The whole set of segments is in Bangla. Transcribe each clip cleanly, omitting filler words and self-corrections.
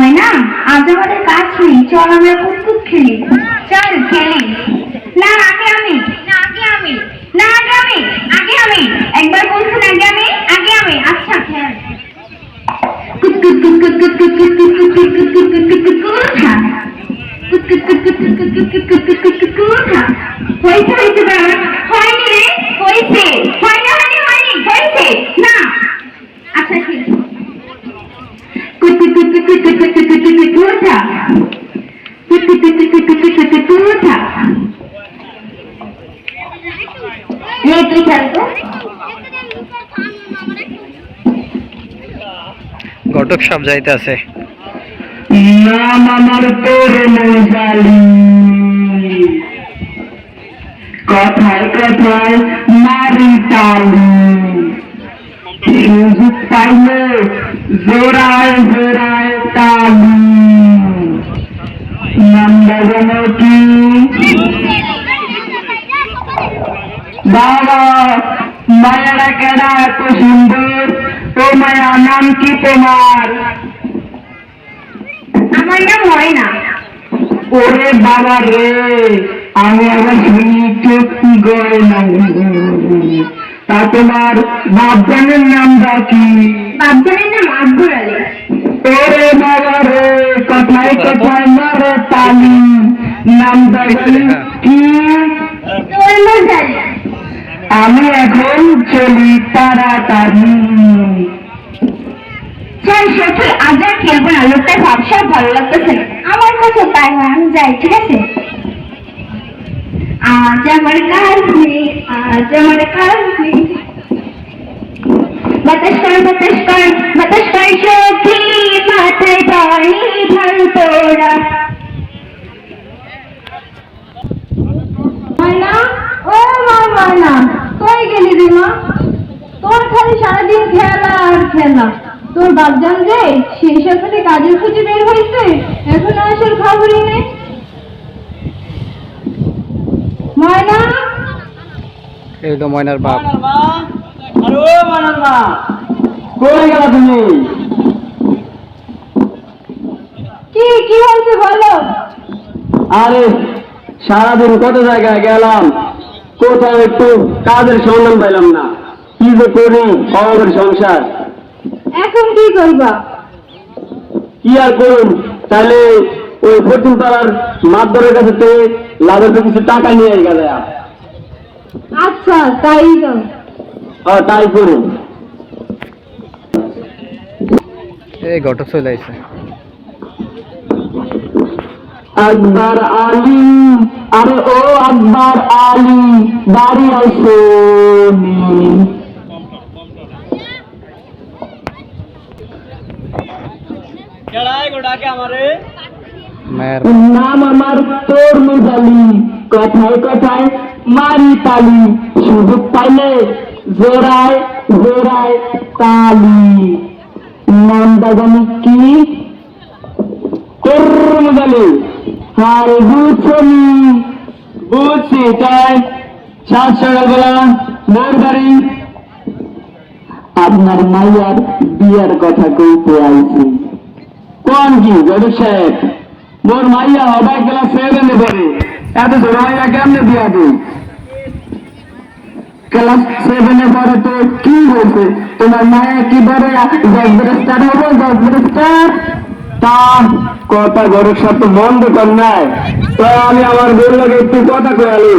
ময়না, আজ আমাদের কাজ নেই, চল আমরা কুতকুত খেলি। চল খেলি। না আগে আমি, না আগে আমি, না আগে আমি, আগে আমি। একবার বলছেন আগে আমি, আগে আমি। আচ্ছা খেল। কুতকুত কুতকুত কুতকুত কুতকুত কুতকুত কুতকুত কুতকুত কুতকুত কুতকুত কুতকুত কুতকুত কুতকুত কুতকুত। হয়েছে হয়েছে বাবা, হয়নি রে, হয়েছে, হয়নি হয়নি হয়নি, হয়েছে না। আচ্ছা ঠিক আছে। ঘটক সব যাইতে আছে। নাম আমার তোর মজালি, কথায় কথায় মারি তালি, সুযোগ পাইলে জোড়ায় জোড়ায় তালি। নামটা যেন কি বাবা, মায়েরা কেডা এত সুন্দর? ও মায়া, নাম কি তোমার? আমার নাম ময়না। ওরে বাবা রে, আমি আবার শুনি চোখ গয় না। তা তোমার বাপজানের নামটা কি? বাপজানের নাম আকবর আলী। ওরে বাবা রে, কথায় কথায় মারে তালি, নামটা কি? তোর মজালি। আমি এখন চলি তাড়াতাড়ি। চল সত্যি আজ আর খেলবো না, লোকটার ভাবসাব ভালো লাগতেছে না। আমার কাছে তাই হয়, আমি যাই, ঠিক আছে? আজ আমার কাজ নেই, আজ আমার কাজ নেই। বাতাস কর বাতাস কর বাতাস কর সখী, মাথায় পানি ঢাল তোরা। ময়না, ও মা ময়না, কই গেলি রে মা? তোর খালি সারাদিন খেলা আর খেলা। তোর বাপজান যে সেই সকালে কাজের খুঁজে বের হয়েছে, এখন আসল খবরই নেই। ময়না, এই তো ময়নার বাপ। আরে ও ময়নার মা, কই গেলা তুমি? কি কি হয়েছে বলো? আরে সারাদিন কত জায়গায় গেলাম, কোথাও একটু কাজের সন্ধান পাইলাম না। কি যে করি আমাদের সংসার। এখন কি করবা? কি আর করুন, তাহলে ওই ফটিন পাড়ার মাধ্যমের কাছে থেকে লাভের কিছু টাকা নিয়ে গেলে। আচ্ছা তাই দাও। তাই করুন। এই ঘটক চলে আইছে। আকবর আলী, আরে ও আকবর আলী, বাড়ি আসো। মায়ের নাম আমার তোর মজালি, কথায় কথায় মারি তালি, সুযোগ পাইলে জোড়ায় জোড়ায় তালি। নামটা জানি কি? তোর মজালি। আর বুঝছি বুঝছি, তাই সাত সকালবেলা মোর বাড়ি আপনার মাইয়ার বিয়ার কথা কইতে আইছি। কোন কি গরিব সাহেব, মোর মাইয়া হবে ক্লাস 7 পড়ে, এত ছোট মাইয়া কেমনে বিয়া দিই? ক্লাস 7 পড়ে তো কি হয়েছে? তোমার মায়া কি বড় 10 স্টার হবে? 10 স্টার তা কথা গরিব সাহেব তো বন্ধ কর নাই। তো আমি আমার গরু লাগে একটু কথা কয়ালি।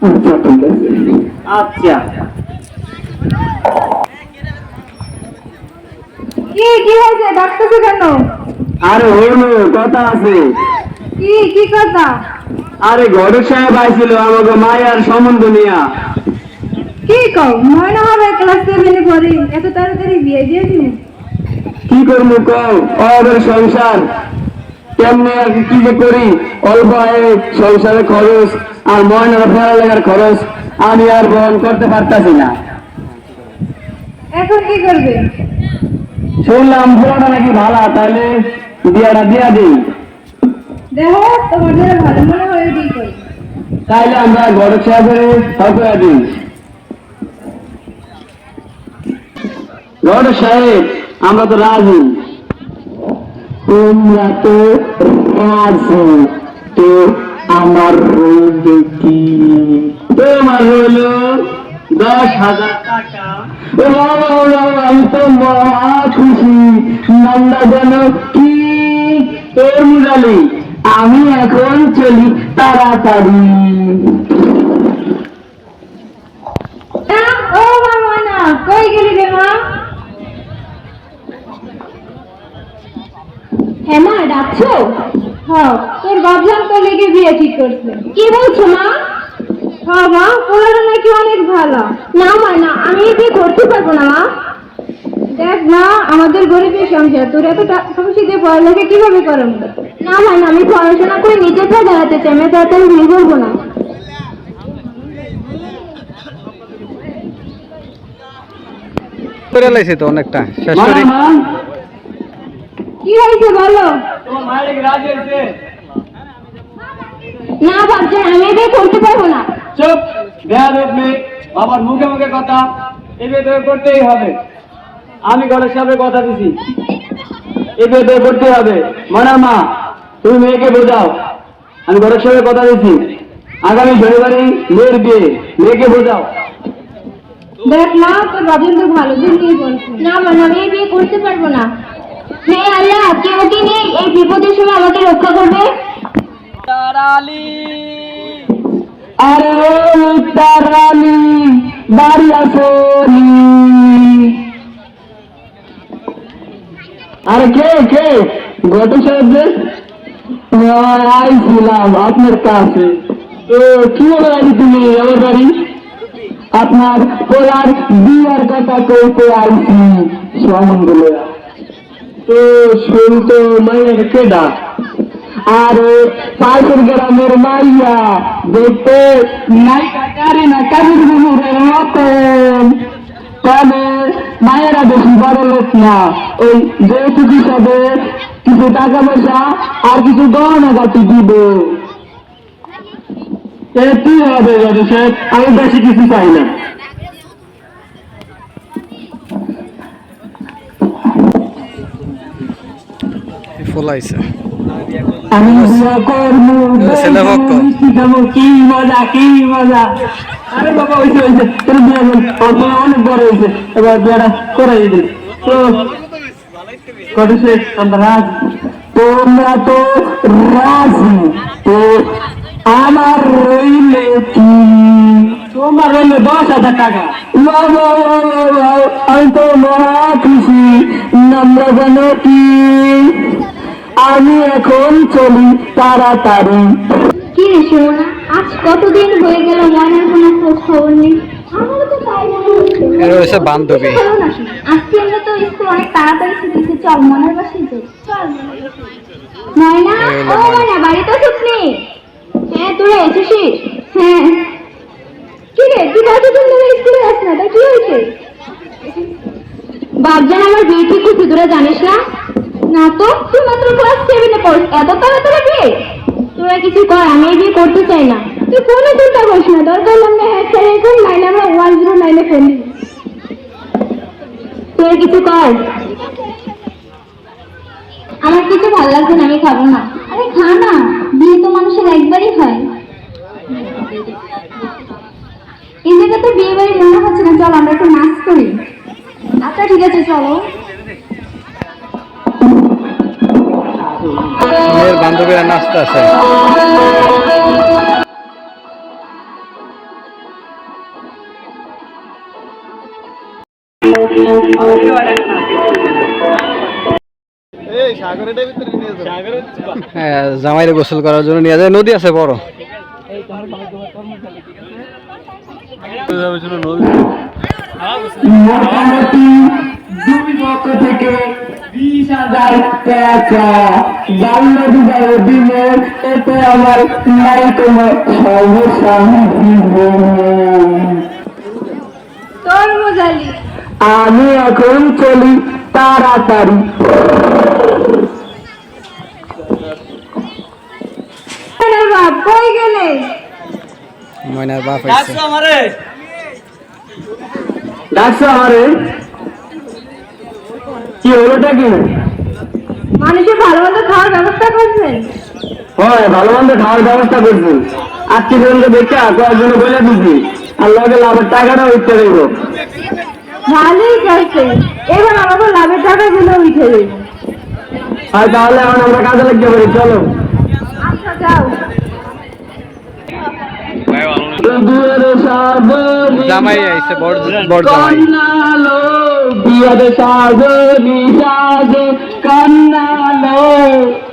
আচ্ছা ঠিক আছে। আচ্ছা কি কি হয়েছে, ডাকতেছো কেন? আরে হইলো কথা আছে। কি কি কথা? আরে গরিব সাহেব আইছিল আমাকে মায়ার সম্বন্ধ নিয়া। কি কও, ময়না হবে ক্লাস 7 পড়ে, এত তাড়াতাড়ি বিয়ে দিয়ে দিন? কি করবো কও, ওদের সংসার কেমনে আর কি যে করি, অল্প আয়ে সংসারে খরচ আর ময়নার পড়ালেখার খরচ আমি আর বহন করতে পারতাছি না। এখন কি করবে? শুনলাম পুরোটা নাকি ভালো, তাহলে বিয়াটা দিয়া দিই। দেখো তোমার জন্য ভালো মনে হয় কি করি। তাইলে আমরা গরিব সাহেবের হয়ে দিই। গরিব সাহেব আমরা তো রাজি। তোমরা তো রাজি, তো আমার রইল কি? তোমার রইল 10,000 টাকা। ও বাবা, ও বাবা, আমি তো মহা খুশি। নামটা যেন কি? তোর মুরালি। আমি এখন চলি তাড়াতাড়ি। ও মা না, কই গেলি রে মা? হ্যাঁ মা, ডাকছো? হ্যাঁ, তোর ভাবলাম তো লেগে বিয়ে ঠিক করছে। কি বলছো মা? হ্যাঁ মা, পোলাটা নাকি অনেক ভালো। না মা না, আমি বিয়ে করতে পারবো না মা। দেখ মা, আমাদের গরিবের সংসার, তোর এত টাকা পয়সা দিয়ে পড়ালেখা কিভাবে করাবো? না মা না, আমি পড়াশোনা করে নিজের পা দাঁড়াতে চাই, আমি তাড়াতাড়ি বিয়ে করবো না। করে লাইছে তো অনেকটা শেষ করি। কি হয়েছে বলো? তোমার মায়ের কি রাজি হয়েছে? না ভাবছেন, আমি বিয়ে করতে পারবো না। চুপ, বেয়াদব মেয়ে, বাবার মুখে মুখে কথা, এই বিয়ে তোকে করতেই হবে। আমি ঘরের সাথে কথা দিছি, এই বিয়ে তোকে করতেই হবে। মানা মা, তুমি মেয়েকে বোঝাও, আমি ঘরের সাথে কথা দিছি। আগামী শনিবারে মেয়ের বিয়ে, মেয়েকে বোঝাও। দেখ মা, তোর বাবুর তো ভালো দিন নিয়ে বলছে। না মানে আমি এই বিয়ে করতে পারবো না। হে আল্লাহ, কে ওকে নিয়ে এই বিপদের সময় আমাকে রক্ষা করবে। আরে তারালি, বাড়ি আসনি। আরে কে গত সাহেব আইছিলাম আপনার কাছে। তো কি বলে তুমি আমার বাড়ি? আপনার পোলার বিয়ার কথা কইতে আইছি সম্বন্ধ। তো শুনতো মায়ের কেডা? আরে পাশের গ্রামের মাইয়া, দেখতে না কাজের বুড়ের মতন। তবে মায়েরা বেশি বড় লোক না, ওই যৌতুক হিসাবে কিছু টাকা পয়সা আর কিছু গহনা গাটি দিব। কি হবে স্যার, আমি বেশি কিছু চাই না। ফলাইছে আমি বিয়ে করবো, ছেলে ভক্ত। মিষ্টি খাবো, কি মজা। আরে বাবা, হয়েছে তোর বিয়ে অনেক বড় হয়েছে, এবার বিয়েটা করে দিবি। তো করেছে আমরা রাজি, তোমরা তো রাজি, তো আমার রইলে কি? তোমার রইলে 10,000 টাকা। আমি তো মহা খুশি। নামটা যেন কি? আমি এখন চলি তাড়াতাড়ি। কি রে সোনা, আজ কতদিন হয়ে গেল, ময়নার কোনো খোঁজ খবর নেই। আমারও তো তাই মনে হচ্ছে। এর হচ্ছে বান্ধবী। ভালো নাকি? আজকে আমরা তো স্কুল অনেক তাড়াতাড়ি ছুটি দিচ্ছে, চল মনের বাসায় যাই। চল ময়না, ও ময়না, বাড়ি তো ঠিক নেই? হ্যাঁ, তোরা এসেছিস? হ্যাঁ। কি রে, তুই কতদিন ধরে স্কুলে যাস না, তা কি হয়েছে? বাপজান আমার বিয়ে ঠিক হচ্ছে, তোরা জানিস না? না তো, তুই মাত্র ক্লাস 7-এ পড়ছ, এত তাড়াতাড়ি বিয়ে? তোরা কিছু কর, আমি এই বিয়ে করতে চাই না। তুই কোনো চিন্তা করিস না, দরকার হলে আমরা হ্যাঁ স্যার এখন 9 আমরা 109-এ ফোন দিই। তোরা কিছু কর। আমার কিছু ভালো লাগছে না, আমি খাবো না। আরে খা না, বিয়ে তো মানুষের একবারই হয়। এই জায়গা তো বিয়ে বাড়ি মনে হচ্ছে না, চল আমরা একটু নাচ করি। আচ্ছা ঠিক আছে, চলো। মেয়ের বান্ধবীরা নাচতে আছে। হ্যাঁ, জামাইরে গোসল করার জন্য নিয়ে যায়, নদী আছে বড়। মোটামুটি 2 লক্ষ থেকে 20,000 টাকা বাংলা বিবাহ দিলে, এতে আমার নাই কোনো সমস্যা। তরমুজালি, আমি এখন চলি তাড়াতাড়ি। বাপ কই গেলে? ময়নার বাপ আইছে। ডাকছো আমারে? কি হলোটা কি? মানুষের ভালো মন্দ খাওয়ার ব্যবস্থা করছেন? হয় ভালো মন্দ খাওয়ার ব্যবস্থা করছি। আজকে জনকে দেখে কয়েকজন বলে দিচ্ছি আর লগে লাভের টাকাটাও উঠতে দেবো। ভালোই করছে, এবার আমাকে লাভের টাকাগুলো উঠে দেব। আর তাহলে এখন আমরা কাজে লাগতে পারি, চলো। আচ্ছা যাও। জামাই আইছে, বড় জামাই। কন্যালো বিয়ার সাজনি সাজে, কন্যালো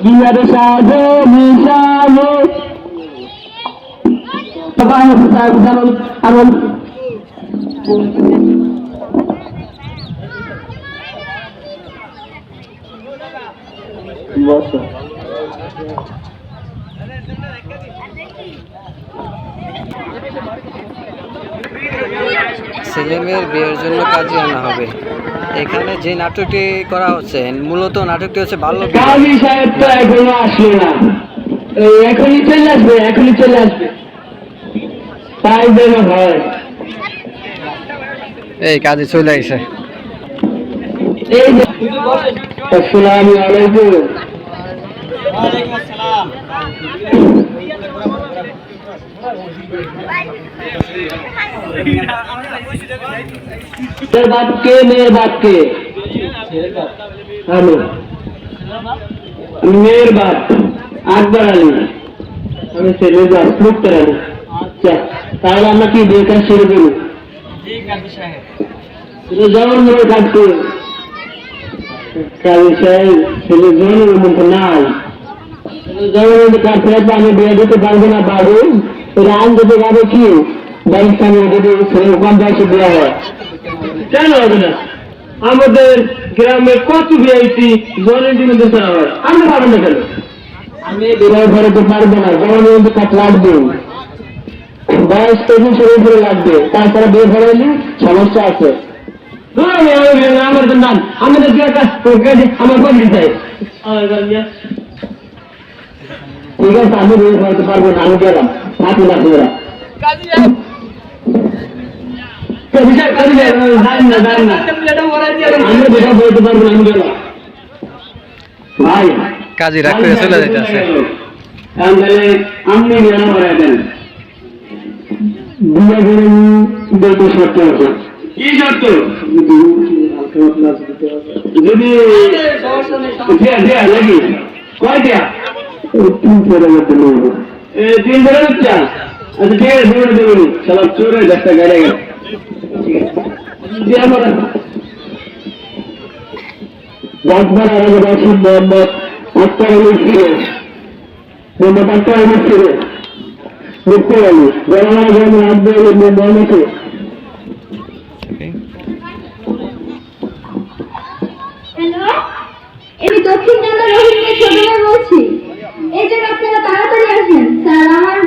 বিয়ার সাজনি সাজে। বসো। ছেলে মেয়ের বিয়ের জন্য কাজে আনা হবে। এখানে যে নাটকটি করা হচ্ছে, মূলত নাটকটি হচ্ছে বাল্য বিবাহ। কাজী সাহেব তো এখনো আসলো না, এখনই চলে আসবে, এখনই চলে আসবে। তাই যেন হয়। এই কাজে চলে আইছে। এই যে আসসালামু আলাইকুম। मेरे बाप के हेलो मेरे बाप আকবর আলী, আমি ছেলে বাপ মুক্তার আলী। আচ্ছা তাহলে আমরা কি বিয়ে কাজ শুরু করি? যেমন মনে কাটতে কাজী সাহেব ছেলে জনের মতো নাই, যেমন কাটতে আমি বিয়ে দিতে পারবো না বাবু। রান যেতে যাবে কি বাইক সামনে যদি কম বয়সে দেওয়া হয় কেন হবে না? আমাদের গ্রামে কত বিআইসি জনের দিনে দেশে হয়, আমরা পারবো না কেন? আমি বিবাহ করাতে পারবো না, জনের মধ্যে কাজ লাগবে, বয়স 23 উপরে লাগবে, তাছাড়া বিয়ে করাইলে সমস্যা আছে। আমার নাম আমাদের আমার বন্ধু চাই। ঠিক আছে আমি বিয়ে করাতে পারবো না, আমি গেলাম থাকি না তোরা। ভাই কাজী রাগ করে চলে যাইতেছে। আপনি বিয়ে করাই দেন, বিয়ে করে বলতে শর্ত আছে। কি শর্ত? যদি নাকি কয় দেয়া 3 আচ্ছা ঠিক আছে দৌড়ে দেবেন সব চোরে 10টা গাড়ি গেল। মোহাম্মদ আক্তার আলী ছিল, মোহাম্মদ আক্তার আলী ছিল, মুক্তি আলী জনাব আব্দুল আলী মোহাম্মদ। হ্যালো, আমি দক্ষিণ জেলা রোহিণীর ছোট মেয়ে বলছি। এই যে আপনারা তাড়াতাড়ি আসেন, স্যার আমার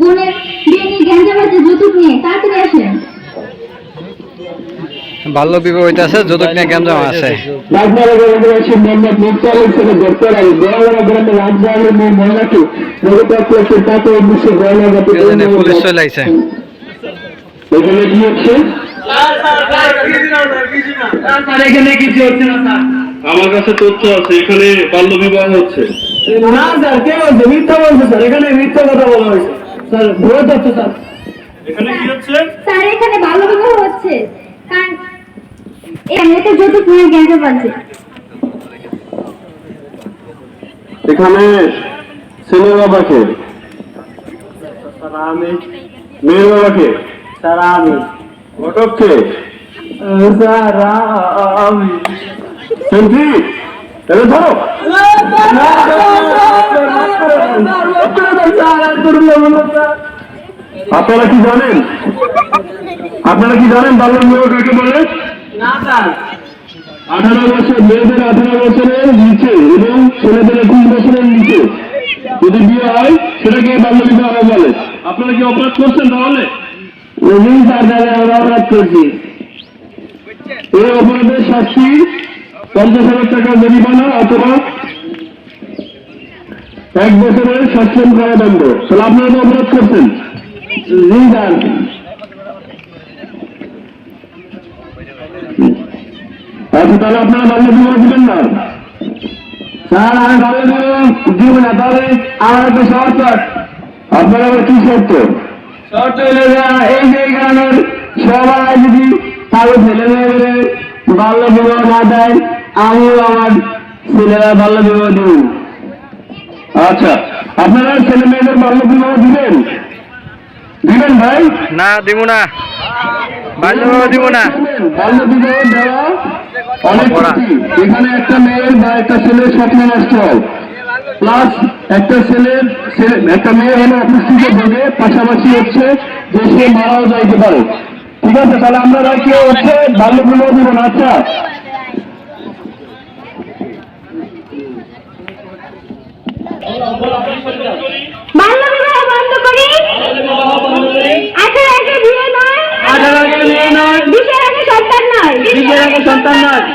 বোনের বিয়ে নিয়ে গ্যাঞ্জাম আছে, যৌতুক নিয়ে, তাড়াতাড়ি আসেন। বাল্য বিবাহ হইতেছে, যৌতুক নিয়ে গ্যাঞ্জাম আছে। মোহাম্মদ মুক্তি আলী ছিল ডক্টর আলী গোয়ালপাড়া গ্রামের রাজবাড়ির মেয়ে মহিলাকে তাকে এখানে পুলিশ চলে আইছে। এখানে কি হচ্ছে? এখানে কিছু হচ্ছে না স্যার, আমার কাছে তথ্য আছে এখানে বাল্য বিবাহ হচ্ছে। না স্যার কে বলছে? মিথ্যা বলছে স্যার, এখানে মিথ্যা কথা বলা হয়েছে স্যার, ভুল হচ্ছে স্যার। এখানে কি হচ্ছে? স্যার এখানে বাল্য বিবাহ হচ্ছে, কারণ এমনিতে যৌতুক নিয়ে গ্যাঞ্জাম আছে। এখানে ছেলে বাবাকে, আমি মেয়ের বাবাকে, স্যার আমি ঘটককে, স্যার আমি সেন্ট্রি এটা ধরো। আপনারা কি জানেন? আপনারা কি জানেন বাল্য বিবাহ কাকে বলে? না স্যার 18 বছর, মেয়েদের 18 বছরের নিচে এবং ছেলেদের 21 বছরের নিচে যদি বিয়ে হয় সেটাকে বাল্য বিবাহ বলে। আপনারা কি অপরাধ করছেন তাহলে? আমরা অপরাধ করছি। এই অপরাধের শাস্তি 50,000 টাকা জরিমানা অথবা 1 বছরের সাসপেন্ড কারাদণ্ড। তাহলে আপনারা তো অপরাধ করছেন। জি স্যার। আচ্ছা তাহলে আপনারা বাল্য বিবাহ দিবেন না? স্যার আমি বাল্য বিবাহ দিব না, তবে আমার একটা শর্ত আছে। আপনার আবার কি শর্ত? শর্ত হলে এই যে গ্রামের সবাই যদি তাদের ছেলে মেয়েদের বাল্য বিবাহ না দেয়, আমিও আমার ছেলেরা বাল্য বিবাহ দেব না। আচ্ছা, আপনারা ছেলে মেয়েদের বাল্য বিবাহ দিবেন? দিবেন ভাই? না দিব না, বাল্য বিবাহ দিব না। বাল্য বিবাহ দেওয়া অনেক অপরাধ। ক্ষতি। এখানে একটা মেয়ের বা একটা ছেলের স্বপ্ন নষ্ট হয়, প্লাস একটা মেয়ে হলে অপুষ্টিতে ভোগে, পাশাপাশি হচ্ছে যে সে মারাও যাইতে পারে। ঠিক আছে, তাহলে আমরা কেউ হচ্ছে বাল্য বিবাহ দিব না। আচ্ছা, বাল্য বিবাহ বন্ধ করি, 18 আগে বিয়ে নয়, 18 আগে বিয়ে নয়, 20 আগে সন্তান নয়, 20 আগে সন্তান নয়।